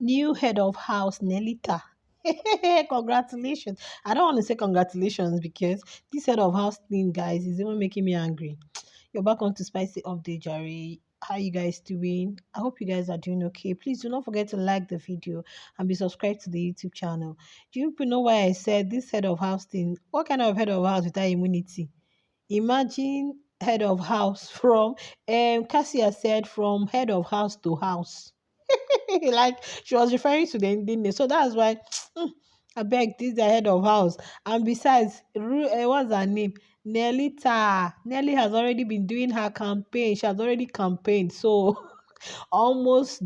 New head of house, Nelita. Congratulations. I don't want to say congratulations because this head of house thing, guys, is even making me angry. You're back on to Spicy Update, Jerry. How you guys doing? I hope you guys are doing okay. Please do not forget to like the video and be subscribed to the YouTube channel. Do you people know why I said this head of house thing? What kind of head of house without immunity? Imagine head of house from Cassia said from head of house to house. Like she was referring to the ending name. So that's why I beg this the head of house. And besides, what's her name? Nelita. Nelly has already been doing her campaign. She has already campaigned. So almost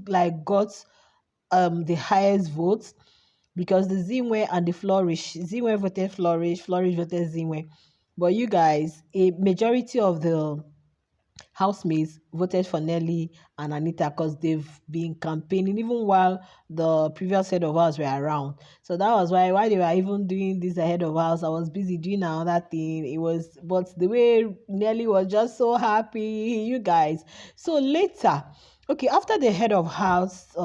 like got the highest votes because the Zinwe and the Flourish. Zinwe voted Flourish, Flourish voted Zinwe. But you guys, a majority of the housemates voted for Nelly and Anita because they've been campaigning even while the previous head of house were around. So that was why they were even doing this ahead of house. I was busy doing another thing. It was, but the way Nelly was just so happy, you guys. So later, okay, after the head of house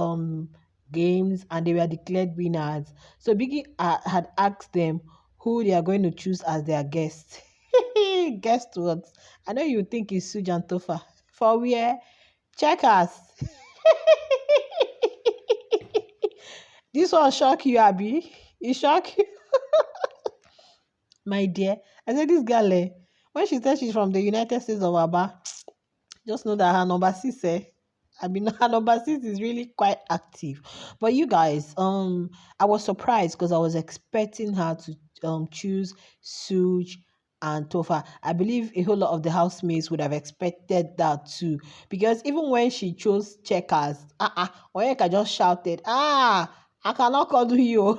games and they were declared winners, so Biggie had asked them who they are going to choose as their guest. Guess what? I know you think it's Sooj and Tofa. For where? Chekas. This one shock you, Abby. It shock you, my dear. I said this girl, when she said she's from the United States of Aba, just know that her number six, I mean, her number six is really quite active. But you guys, I was surprised because I was expecting her to choose Suj and Tofa. I believe a whole lot of the housemates would have expected that too. Because even when she chose Checkers, Onyeka just shouted, I cannot call you.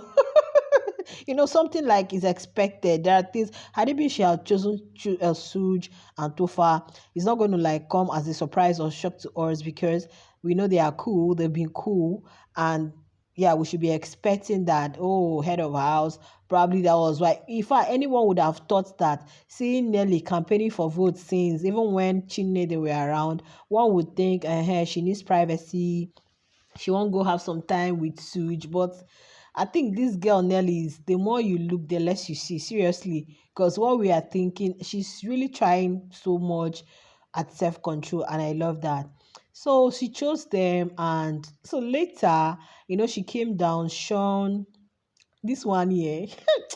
Something like is expected. There are things, had it been she had chosen Suj and Tofa, it's not going to like come as a surprise or shock to us because we know they are cool, they've been cool, and yeah, we should be expecting that. Oh, head of house, probably that was why. In fact, anyone would have thought that seeing Nelly campaigning for votes since even when Chinne they were around, one would think, she needs privacy, she won't go have some time with Suj. But I think this girl Nelly is, the more you look, the less you see. Seriously, because what we are thinking, she's really trying so much at self control, and I love that. So she chose them, and so later, she came down, Sean. This one year,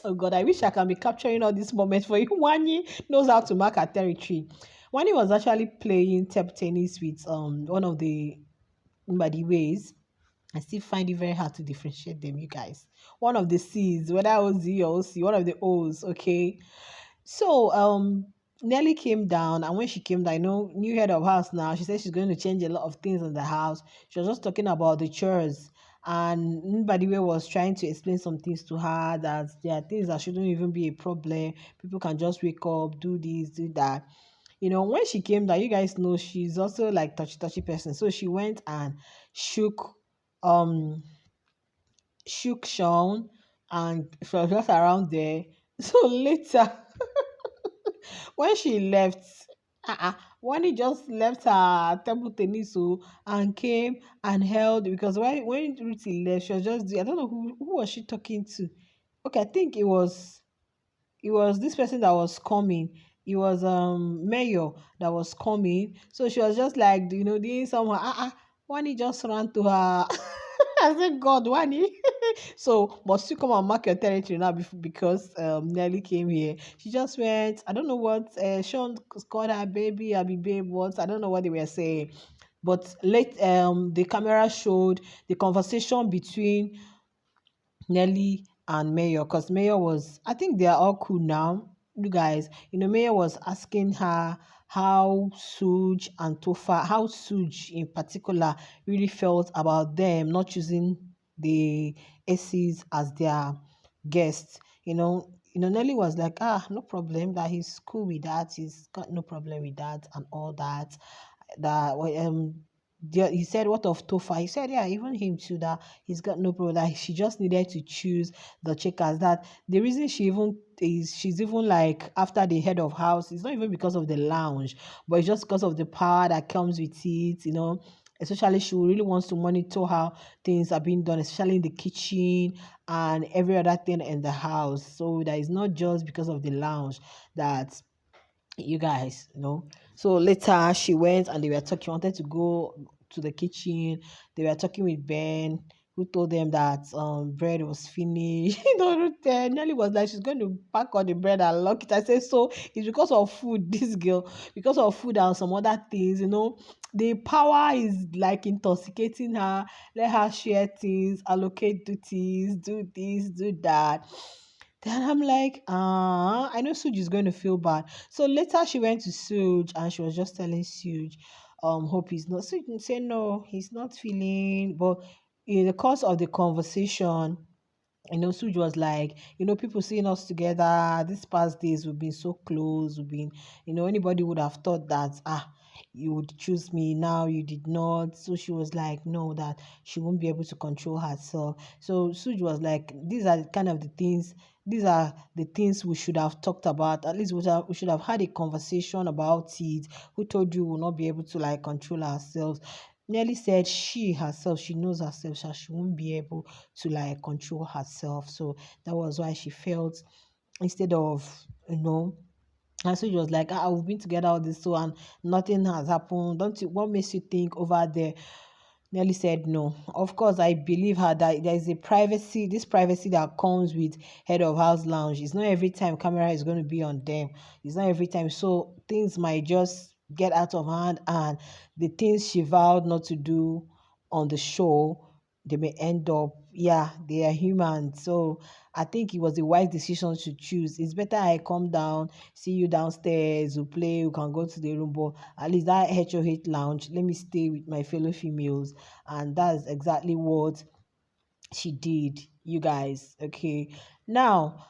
oh God, I wish I can be capturing all these moments for you. Wanye knows how to mark her territory. Wanye was actually playing table tennis with one of the ways. I still find it very hard to differentiate them, you guys. One of the C's, whether OZ or OC, one of the O's, okay? So, Nelly came down, and when she came down, new head of house now, she said she's going to change a lot of things in the house. She was just talking about the chores, and Mbadiwe was trying to explain some things to her that there are things that shouldn't even be a problem. People can just wake up, do this, do that. When she came down, you guys know she's also like touchy person. So she went and shook um Sean and she was just around there. So later, when she left, when he just left her table tennis and came and held, because when Ruthie left, she was just, I don't know who was she talking to. Okay, I think it was this person that was coming. It was Mayor that was coming. So she was just like, doing somehow. Wani just ran to her. I said, God, Wani. So must you come and mark your territory now because Nelly came here. She just went, I don't know what Sean called her baby, Abby babe, what I don't know what they were saying. But late the camera showed the conversation between Nelly and Mayor, because Mayor was, I think they are all cool now. You guys, Mayor was asking her how how Suj in particular really felt about them not choosing the ACs as their guests. Nelly was like, no problem, that he's cool with that, he's got no problem with that and all that. That he said, what of Tofa? He said, yeah, even him too, that he's got no problem, that she just needed to choose the Checkers. That the reason she's even like after the head of house, it's not even because of the lounge, but it's just because of the power that comes with it. Especially she really wants to monitor how things are being done, especially in the kitchen and every other thing in the house. So that is not just because of the lounge that you guys know. So later she went and they were talking, wanted to go to the kitchen. They were talking with Ben, who told them that bread was finished. Nelly was like she's going to pack all the bread and lock it. I said, so it's because of food, this girl, because of food and some other things, the power is like intoxicating her. Let her share things, allocate duties, do this, do that. Then I'm like, I know Suj is going to feel bad. So later she went to Suj and she was just telling Suj, hope he's not. Suj said no, he's not feeling. But in the course of the conversation, Suj was like, people seeing us together these past days, we've been so close, we've been, anybody would have thought that, you would choose me, now you did not. So she was like, no, that she won't be able to control herself. So Suj was like, these are the things we should have talked about. At least we should have had a conversation about it. Who told you we'll not be able to like control ourselves? Nelly said she herself, she knows herself, so she won't be able to like control herself. So that was why she felt instead of, and so she was like, we've been together all this so and nothing has happened. Don't you what makes you think over there? Nelly said no. Of course, I believe her that there is a privacy, this privacy that comes with head of house lounge. It's not every time camera is going to be on them. It's not every time. So things might just get out of hand and the things she vowed not to do on the show, they may end up, yeah, they are human. So I think it was a wise decision to choose. It's better I come down, see you downstairs, we play, we can go to the room, but at least that HOH lounge, let me stay with my fellow females. And that's exactly what she did, you guys. Okay. Now,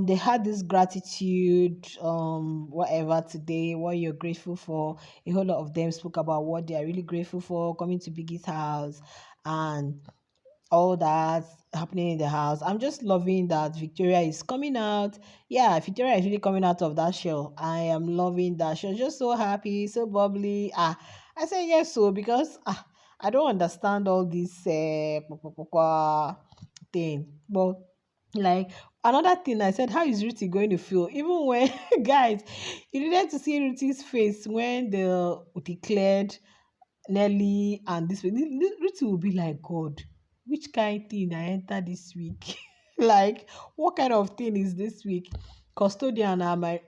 they had this gratitude, whatever today, what you're grateful for. A whole lot of them spoke about what they are really grateful for coming to Biggie's house and all that's happening in the house. I'm just loving that Victoria is coming out. Yeah, Victoria is really coming out of that shell. I am loving that. She's just so happy, so bubbly. I say yes, so because I don't understand all this thing. But like another thing, I said, how is Ruthie going to feel? Even when guys, you needed to see Ruthie's face when they declared Nelly and this week. Ruthie will be like, God, which kind thing I enter this week? Like, what kind of thing is this week? Custodian, am I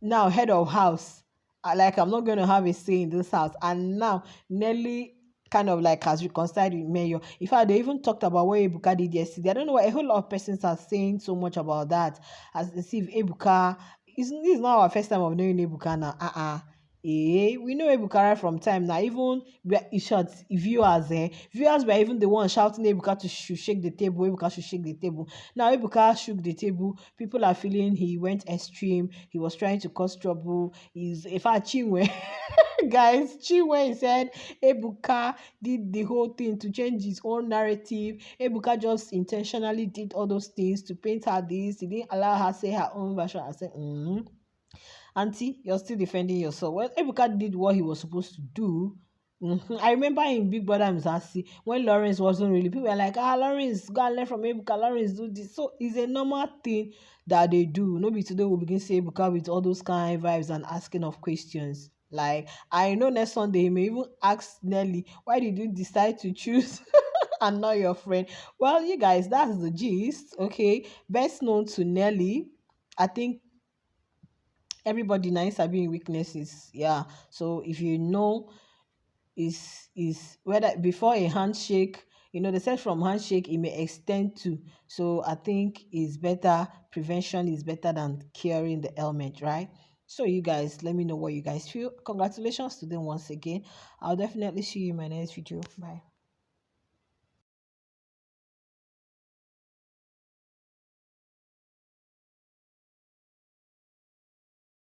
now head of house? Like, I'm not going to have a say in this house. And now Nelly kind of like has reconciled with Mayor. In fact, they even talked about what Ebuka did yesterday. I don't know why a whole lot of persons are saying so much about that. As if Ebuka this is not our first time of knowing Ebuka now. We know Ebuka right from time now. Even in short, viewers were even the ones shouting Ebuka to shake the table. Ebuka should shake the table. Now Ebuka shook the table. People are feeling he went extreme. He was trying to cause trouble. He's in fact Chinwe, guys. Chinwe said Ebuka did the whole thing to change his own narrative. Ebuka just intentionally did all those things to paint her this. He didn't allow her say her own version. I said, Auntie, you're still defending yourself. Well, Ebuka did what he was supposed to do. I remember in Big Brother Mzasi, when Lawrence wasn't really, people were like, Lawrence, go and learn from Ebuka, Lawrence do this. So it's a normal thing that they do. Maybe today we'll begin to say Ebuka with all those kind of vibes and asking of questions. Like, I know next Sunday he may even ask Nelly, why did you decide to choose and not your friend? Well, you guys, that's the gist, okay? Best known to Nelly. I think everybody nice are being weaknesses, yeah. So if you know is whether before a handshake, they said from handshake it may extend to. So I think it's better, prevention is better than curing the ailment, right? So you guys, let me know what you guys feel. Congratulations to them once again. I'll definitely see you in my next video. Bye.